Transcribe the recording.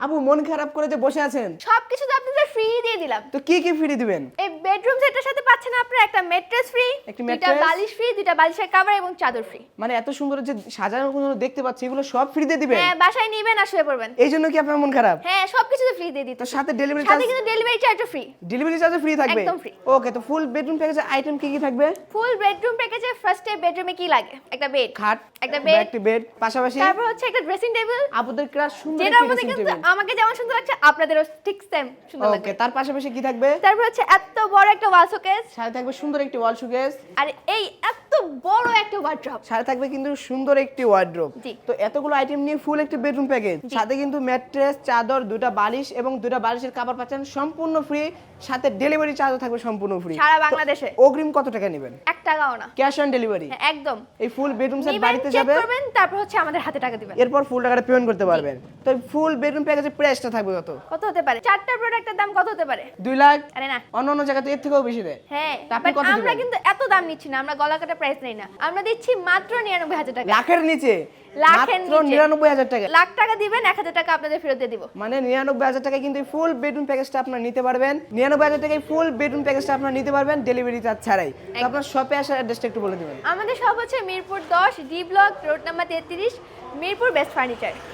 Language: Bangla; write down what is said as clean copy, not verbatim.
আপু মন খারাপ করে যে বসে আছেন, সবকিছু তো আপনাদের ফ্রি দিয়ে দিলাম। তো কি কি ফ্রি দিবেন? এই বেডরুম সেটের সাথে পাচ্ছেন আপনারা একটা ম্যাট্রেস ফ্রি, একটি দুইটা mattress? বালিশ ফ্রি, দুইটা বালিশের কভার এবং চাদর ফ্রি। মানে এত সুন্দর যে সাজানো গুলো দেখতে পাচ্ছি, এগুলো সব ফ্রি দিয়ে দিবেন? হ্যাঁ, বাসায় নিবেন আর শুয়ে পড়বেন। এই জন্য কি আপনার মন খারাপ? হ্যাঁ, সবকিছু তো ফ্রি দিয়ে দিতে। তো সাথে ডেলিভারি সাথে চার্জ, কিন্তু ডেলিভারি চার্জও ফ্রি। ডেলিভারি চার্জও ফ্রি থাকবে? একদম free। ওকে, তো ফুল বেডরুম প্যাকেজের আইটেম কি কি থাকবে? ফুল বেডরুম প্যাকেজে ফার্স্টে বেডরুমে কি লাগে? একটা বেড, খাট, একটা বা বেড, একটি বেড, পাশাপাশি তারপর হচ্ছে একটা ড্রেসিং টেবিল। আপুদের ক্লাস সুন্দর যেটার একটি মধ্যে ড্রেসিং কিন্তু টেবিল। আমাকে যেমন সুন্দর লাগছে আপনাদেরও ঠিক সেম সুন্দর ওকে, লাগবে। তার পাশাপাশি কি থাকবে? তারপর হচ্ছে এত বড় একটা ওয়াল শোকেস, সাথে থাকবে সুন্দর একটি ওয়াল শোকেস, আর এই এত বড় একটা ওয়ার্ড্রপ। সাথে থাকবে কিন্তু সুন্দর একটি ওয়ার্ড্রোব। জি। তো এতগুলো আইটেম নিয়ে ফুল একটি বেডরুম প্যাকেজ, সাথে কিন্তু ম্যাট্রেস, চাদর, দুটো বালিশ এবং দুটো বালিশের কভার পাচ্ছেন সম্পূর্ণ ফ্রি, সাথে ডেলিভারি চার্জও থাকবে সম্পূর্ণ ফ্রি সারা বাংলাদেশে। অগ্রিম কত টাকা নেবেন? 1 টাকাও না। Cash on delivery? হ্যাঁ, একদম। এই ফুল বেডরুম সেট নিবেন, বাড়িতে চেক যাবে, করবেন, তারপর হচ্ছে আমাদের হাতে টাকা দিবেন। এরপর ফুল টাকাটা পেমেন্ট করতে পারবেন। তো ফুল বেডরুম প্যাকেজের প্রাইসটা থাকবে কত? কত হতে পারে? 4টা প্রোডাক্টের দাম কত হতে পারে? 2 লাখ? আরে না। অন্য অন্য জায়গাতে এর থেকেও বেশি দেয়। হ্যাঁ, তা আপনি but কত আমরা দিবেন? কিন্তু এত দাম নিচ্ছি না, আমরা গলা কাটা প্রাইস নেই না। আমরা দিচ্ছি মাত্র 99,000 টাকা। লাখের নিচে? লাখের মাত্র নিচে। 99,000 টাকা? লাখ টাকা দিবেন, 1,000 টাকা আপনাদের ফেরত দিয়ে দিব। মানে 99,000 টাকায় কিন্তু ফুল বেডরুম প্যাকেজটা আপনারা নিতে পারবেন। 99,000 টাকায় ফুল বেডরুম প্যাকেজটা আপনারা নিতে পারবেন ডেলিভারি চার্জ ছাড়াই। তো আপনার শপে আসার অ্যাড্রেসটা একটু বলে দিবেন। আমাদের সব হচ্ছে Mirpur 10 D block road number 33, Mirpur best furniture.